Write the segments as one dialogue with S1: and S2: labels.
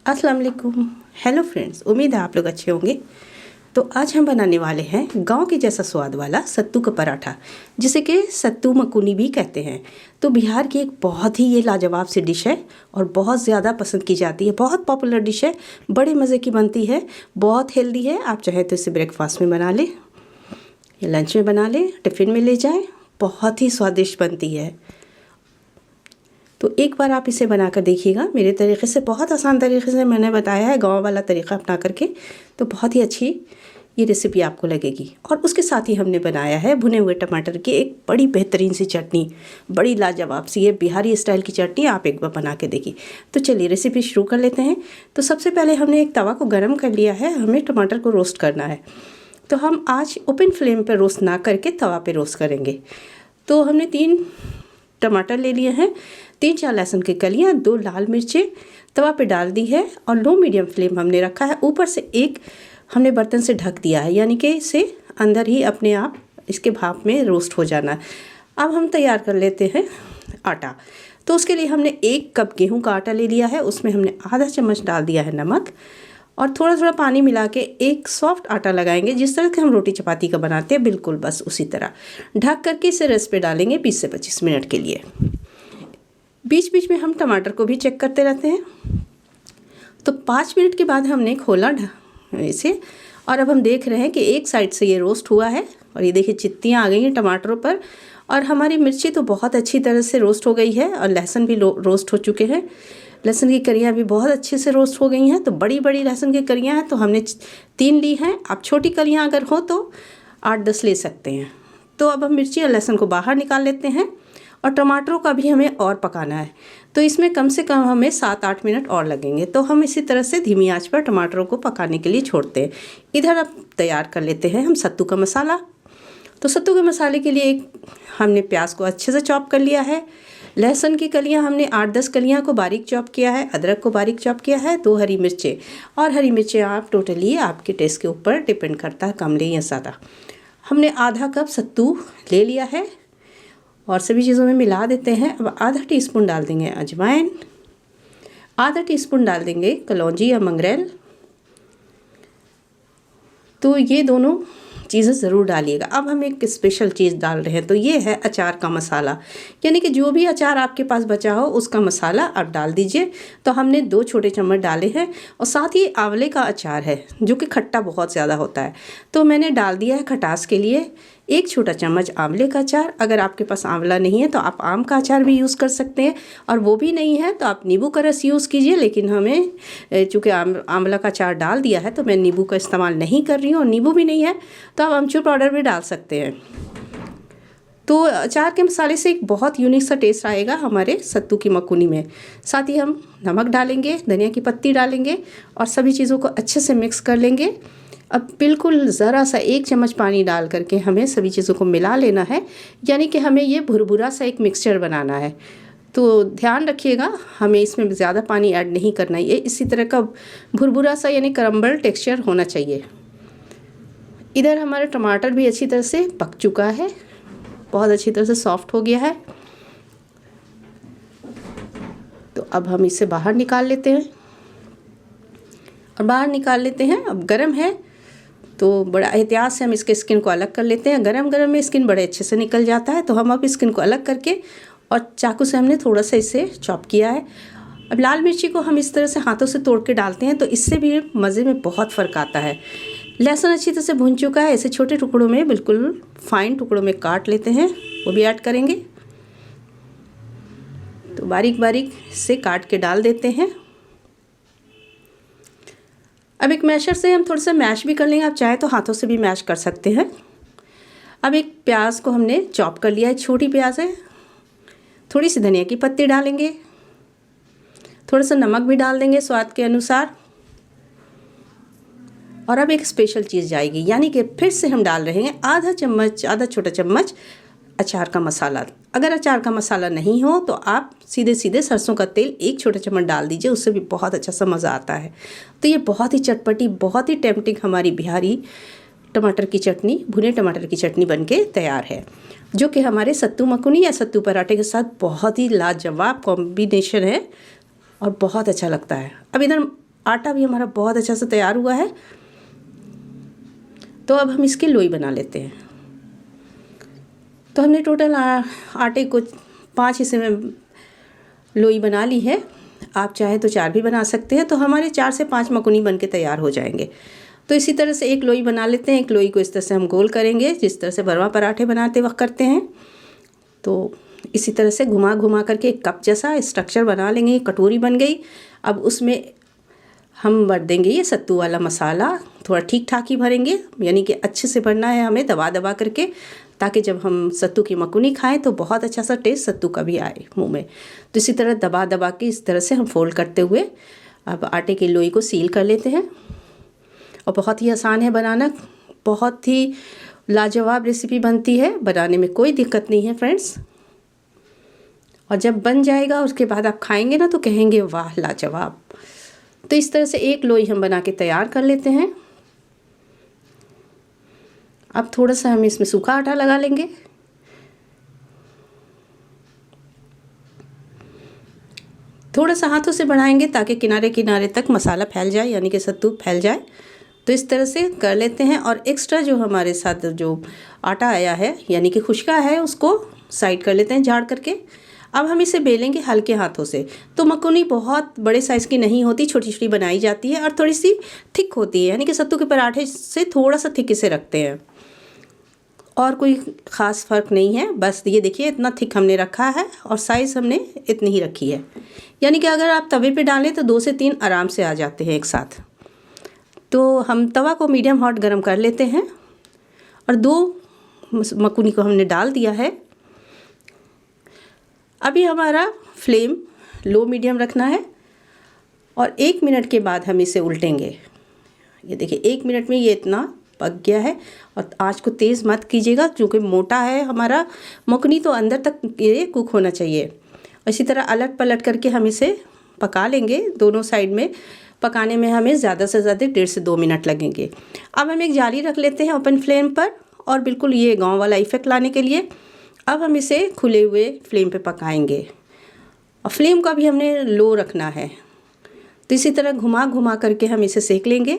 S1: अस्सलाम वालेकुम। Hello friends, उम्मीद है आप लोग अच्छे होंगे। तो आज हम बनाने वाले हैं गांव के जैसा स्वाद वाला सत्तू का पराठा, जिसे कि सत्तू मकुनी भी कहते हैं। तो बिहार की एक बहुत ही ये लाजवाब सी डिश है और बहुत ज़्यादा पसंद की जाती है। बहुत पॉपुलर डिश है, बड़े मज़े की बनती है, बहुत हेल्दी है। आप चाहे तो इसे ब्रेकफास्ट में बना लें या लंच में बना लें, टिफ़िन में ले जाएँ, बहुत ही स्वादिष्ट बनती है। तो एक बार आप इसे बनाकर देखिएगा मेरे तरीके से, बहुत आसान तरीके से मैंने बताया है, गांव वाला तरीका अपना करके। तो बहुत ही अच्छी ये रेसिपी आपको लगेगी। और उसके साथ ही हमने बनाया है भुने हुए टमाटर की एक बड़ी बेहतरीन सी चटनी, बड़ी लाजवाब सी। ये बिहारी स्टाइल की चटनी आप एक बार बना के देखिए। तो चलिए रेसिपी शुरू कर लेते हैं। तो सबसे पहले हमने एक तवा को गर्म कर लिया है, हमें टमाटर को रोस्ट करना है। तो हम आज ओपन फ्लेम पर रोस्ट ना करके तवा पर रोस्ट करेंगे। तो हमने 3 टमाटर ले लिए हैं, 3-4 लहसुन की कलियां, 2 लाल मिर्चें तवा पे डाल दी है और लो मीडियम फ्लेम हमने रखा है। ऊपर से एक हमने बर्तन से ढक दिया है, यानी कि इसे अंदर ही अपने आप इसके भाप में रोस्ट हो जाना है। अब हम तैयार कर लेते हैं आटा। तो उसके लिए हमने 1 कप गेहूं का आटा ले लिया है, उसमें हमने आधा चम्मच डाल दिया है नमक और थोड़ा थोड़ा पानी मिला के एक सॉफ्ट आटा लगाएंगे, जिस तरह से हम रोटी चपाती का बनाते हैं, बिल्कुल बस उसी तरह ढक करके इसे रेस्ट पे डालेंगे 20 से 25 मिनट के लिए। बीच बीच में हम टमाटर को भी चेक करते रहते हैं। तो 5 मिनट के बाद हमने खोला इसे और अब हम देख रहे हैं कि एक साइड से ये रोस्ट हुआ है और ये देखिए चित्तियाँ आ गई हैं टमाटरों पर। और हमारी मिर्ची तो बहुत अच्छी तरह से रोस्ट हो गई है और लहसुन भी रोस्ट हो चुके हैं। लहसुन की कलियाँ भी बहुत अच्छे से रोस्ट हो गई हैं। तो बड़ी बड़ी लहसुन की कलियाँ हैं तो हमने 3 ली हैं। आप छोटी कलियाँ अगर हो तो 8-10 ले सकते हैं। तो अब हम मिर्ची और लहसुन को बाहर निकाल लेते हैं और टमाटरों का भी हमें और पकाना है। तो इसमें कम से कम हमें 7-8 मिनट और लगेंगे। तो हम इसी तरह से धीमी आंच पर टमाटरों को पकाने के लिए छोड़ते हैं। इधर अब तैयार कर लेते हैं हम सत्तू का मसाला। तो सत्तू के मसाले के लिए हमने प्याज को अच्छे से चॉप कर लिया है, लहसुन की कलियां हमने 8-10 कलियां को बारीक चॉप किया है, अदरक को बारीक चॉप किया है, 2 हरी मिर्चें। और हरी मिर्चें आप टोटली आपके टेस्ट के ऊपर डिपेंड करता है, कम लें या ज़्यादा। हमने आधा कप सत्तू ले लिया है और सभी चीज़ों में मिला देते हैं। अब आधा टीस्पून डाल देंगे अजवाइन, आधा टीस्पून डाल देंगे कलौंजी या मंगरेल। तो ये दोनों चीज़ें ज़रूर डालिएगा। अब हम एक स्पेशल चीज़ डाल रहे हैं, तो ये है अचार का मसाला, यानी कि जो भी अचार आपके पास बचा हो उसका मसाला आप डाल दीजिए। तो हमने 2 छोटे चम्मच डाले हैं और साथ ही आंवले का अचार है जो कि खट्टा बहुत ज़्यादा होता है, तो मैंने डाल दिया है खटास के लिए 1 छोटा चम्मच आंवले का अचार। अगर आपके पास आंवला नहीं है तो आप आम का अचार भी यूज़ कर सकते हैं, और वो भी नहीं है तो आप नींबू का रस यूज़ कीजिए। लेकिन हमें चूँकि आंवला का अचार डाल दिया है तो मैं नींबू का इस्तेमाल नहीं कर रही हूँ, और नींबू भी नहीं है तो आप अमचूर पाउडर भी डाल सकते हैं। तो अचार के मसाले से एक बहुत यूनिक सा टेस्ट आएगा हमारे सत्तू की मकुनी में। साथ ही हम नमक डालेंगे, धनिया की पत्ती डालेंगे और सभी चीज़ों को अच्छे से मिक्स कर लेंगे। अब बिल्कुल ज़रा सा 1 चम्मच पानी डाल करके हमें सभी चीज़ों को मिला लेना है, यानी कि हमें ये भुरभुरा सा एक मिक्सचर बनाना है। तो ध्यान रखिएगा, हमें इसमें ज़्यादा पानी ऐड नहीं करना है। ये इसी तरह का भुरभुरा सा यानी क्रम्बल टेक्सचर होना चाहिए। इधर हमारा टमाटर भी अच्छी तरह से पक चुका है, बहुत अच्छी तरह से सॉफ्ट हो गया है। तो अब हम इसे बाहर निकाल लेते हैं और बाहर निकाल लेते हैं। अब गरम है तो बड़ा एहतियात से हम इसके स्किन को अलग कर लेते हैं। गरम गरम में स्किन बड़े अच्छे से निकल जाता है। तो हम अब स्किन को अलग करके और चाकू से हमने थोड़ा सा इसे चॉप किया है। अब लाल मिर्ची को हम इस तरह से हाथों से तोड़ के डालते हैं, तो इससे भी मज़े में बहुत फ़र्क आता है। लहसुन अच्छी तरह से भुन चुका है, इसे छोटे टुकड़ों में, बिल्कुल फाइन टुकड़ों में काट लेते हैं, वो भी ऐड करेंगे। तो बारीक बारीक से काट के डाल देते हैं। अब एक मैशर से हम थोड़ा सा मैश भी कर लेंगे, आप चाहे तो हाथों से भी मैश कर सकते हैं। अब एक प्याज को हमने चॉप कर लिया है, छोटी प्याज है। थोड़ी सी धनिया की पत्ती डालेंगे, थोड़ा सा नमक भी डाल देंगे स्वाद के अनुसार। और अब एक स्पेशल चीज़ जाएगी, यानी कि फिर से हम डाल रहे हैं आधा छोटा चम्मच अचार का मसाला। अगर अचार का मसाला नहीं हो तो आप सीधे सीधे सरसों का तेल 1 छोटा चम्मच डाल दीजिए, उससे भी बहुत अच्छा सा मज़ा आता है। तो ये बहुत ही चटपटी, बहुत ही टेम्पटिंग हमारी बिहारी टमाटर की चटनी, भुने टमाटर की चटनी बनके तैयार है, जो कि हमारे सत्तू मकुनी या सत्तू पराठे के साथ बहुत ही लाजवाब कॉम्बिनेशन है और बहुत अच्छा लगता है। अब इधर आटा भी हमारा बहुत अच्छा से तैयार हुआ है। तो अब हम इसकी लोई बना लेते हैं। तो हमने टोटल आटे को 5 हिस्से में लोई बना ली है। आप चाहे तो 4 भी बना सकते हैं। तो हमारे 4 से 5 मकुनी बन के तैयार हो जाएंगे। तो इसी तरह से एक लोई बना लेते हैं। एक लोई को इस तरह से हम गोल करेंगे, जिस तरह से भरवा पराठे बनाते वक्त करते हैं। तो इसी तरह से घुमा घुमा करके एक कप जैसा स्ट्रक्चर बना लेंगे। कटोरी बन गई। अब उसमें हम भर देंगे ये सत्तू वाला मसाला। थोड़ा ठीक ठाक ही भरेंगे, यानी कि अच्छे से भरना है हमें, दबा दबा करके, ताकि जब हम सत्तू की मकुनी खाएं तो बहुत अच्छा सा टेस्ट सत्तू का भी आए मुंह में। तो इसी तरह दबा दबा के इस तरह से हम फोल्ड करते हुए अब आटे की लोई को सील कर लेते हैं। और बहुत ही आसान है बनाना, बहुत ही लाजवाब रेसिपी बनती है, बनाने में कोई दिक्कत नहीं है फ्रेंड्स। और जब बन जाएगा उसके बाद आप खाएंगे ना तो कहेंगे वाह लाजवाब। तो इस तरह से एक लोई हम बना के तैयार कर लेते हैं। अब थोड़ा सा हम इसमें सूखा आटा लगा लेंगे। थोड़ा सा हाथों से बढ़ाएंगे ताकि किनारे किनारे तक मसाला फैल जाए, यानी कि सत्तू फैल जाए। तो इस तरह से कर लेते हैं। और एक्स्ट्रा जो हमारे साथ जो आटा आया है, यानी कि खुश्का है, उसको साइड कर लेते हैं झाड़ करके। अब हम इसे बेलेंगे हल्के हाथों से। तो मकुनी बहुत बड़े साइज़ की नहीं होती, छोटी छोटी बनाई जाती है और थोड़ी सी थिक होती है, यानी कि सत्तू के पराठे से थोड़ा सा थिक इसे रखते हैं। और कोई ख़ास फ़र्क नहीं है, बस ये देखिए इतना थिक हमने रखा है और साइज़ हमने इतनी ही रखी है। यानी कि अगर आप तवे पे डालें तो 2 से 3 आराम से आ जाते हैं एक साथ। तो हम तवा को मीडियम हॉट गरम कर लेते हैं और 2 मकुनी को हमने डाल दिया है। अभी हमारा फ्लेम लो मीडियम रखना है और 1 मिनट के बाद हम इसे उल्टेंगे। ये देखिए 1 मिनट में ये इतना पक गया है। और आँच को तेज़ मत कीजिएगा, क्योंकि मोटा है हमारा मकुनी, तो अंदर तक ये कुक होना चाहिए। इसी तरह अलट पलट करके हम इसे पका लेंगे। दोनों साइड में पकाने में हमें ज़्यादा से ज़्यादा 1.5 से 2 मिनट लगेंगे। अब हम एक जाली रख लेते हैं ओपन फ्लेम पर, और बिल्कुल ये गांव वाला इफ़ेक्ट लाने के लिए अब हम इसे खुले हुए फ्लेम पे पकाएंगे। और फ्लेम का भी हमने लो रखना है। तो इसी तरह घुमा घुमा करके हम इसे सेक लेंगे।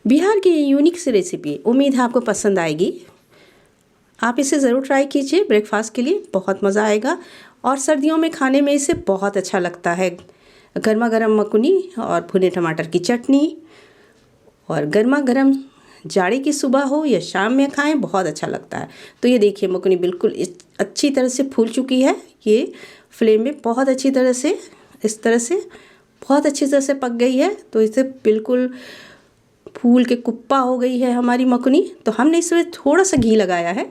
S1: बिहार की यूनिक सी रेसिपी, उम्मीद है आपको पसंद आएगी। आप इसे ज़रूर ट्राई कीजिए, ब्रेकफास्ट के लिए बहुत मज़ा आएगा। और सर्दियों में खाने में इसे बहुत अच्छा लगता है। गर्मा गर्म मकुनी और भुने टमाटर की चटनी, और गर्मा गर्म जाड़े की सुबह हो या शाम में खाएं, बहुत अच्छा लगता है। तो ये देखिए मकुनी बिल्कुल अच्छी तरह से फूल चुकी है। ये फ्लेम में बहुत अच्छी तरह से, इस तरह से बहुत अच्छी तरह से पक गई है। तो इसे बिल्कुल फूल के कुप्पा हो गई है हमारी मकुनी। तो हमने इसमें थोड़ा सा घी लगाया है।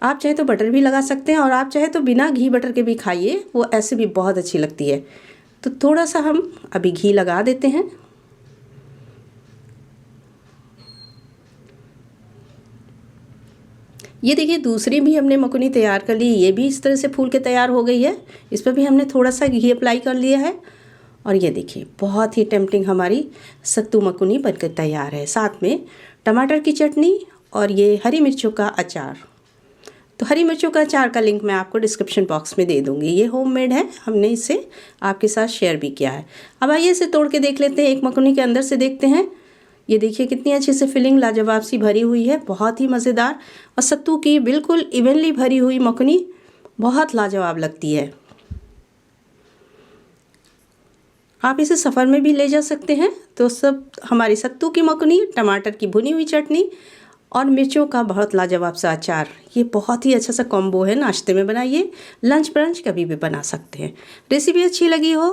S1: आप चाहे तो बटर भी लगा सकते हैं, और आप चाहे तो बिना घी बटर के भी खाइए, वो ऐसे भी बहुत अच्छी लगती है। तो थोड़ा सा हम अभी घी लगा देते हैं। ये देखिए दूसरी भी हमने मकुनी तैयार कर ली। ये भी इस तरह से फूल के तैयार हो गई है। इस पर भी हमने थोड़ा सा घी अप्लाई कर लिया है। और ये देखिए बहुत ही टेम्पटिंग हमारी सत्तू मकुनी बनकर तैयार है। साथ में टमाटर की चटनी और ये हरी मिर्चों का अचार। तो हरी मिर्चों का अचार का लिंक मैं आपको डिस्क्रिप्शन बॉक्स में दे दूँगी। ये होममेड है, हमने इसे आपके साथ शेयर भी किया है। अब आइए इसे तोड़ के देख लेते हैं। एक मकुनी के अंदर से देखते हैं। ये देखिए कितनी अच्छे से फिलिंग लाजवाब सी भरी हुई है, बहुत ही मज़ेदार। और सत्तू की बिल्कुल इवनली भरी हुई मकुनी बहुत लाजवाब लगती है। आप इसे सफ़र में भी ले जा सकते हैं। तो सब हमारी सत्तू की मकुनी, टमाटर की भुनी हुई चटनी और मिर्चों का बहुत लाजवाब सा अचार, ये बहुत ही अच्छा सा कॉम्बो है। नाश्ते में बनाइए, लंच ब्रंच कभी भी बना सकते हैं। रेसिपी अच्छी लगी हो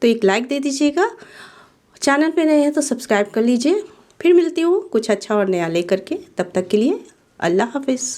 S1: तो एक लाइक दे दीजिएगा। चैनल पे नए हैं तो सब्सक्राइब कर लीजिए। फिर मिलती हूँ कुछ अच्छा और नया लेकर के। तब तक के लिए अल्लाह हाफिज़।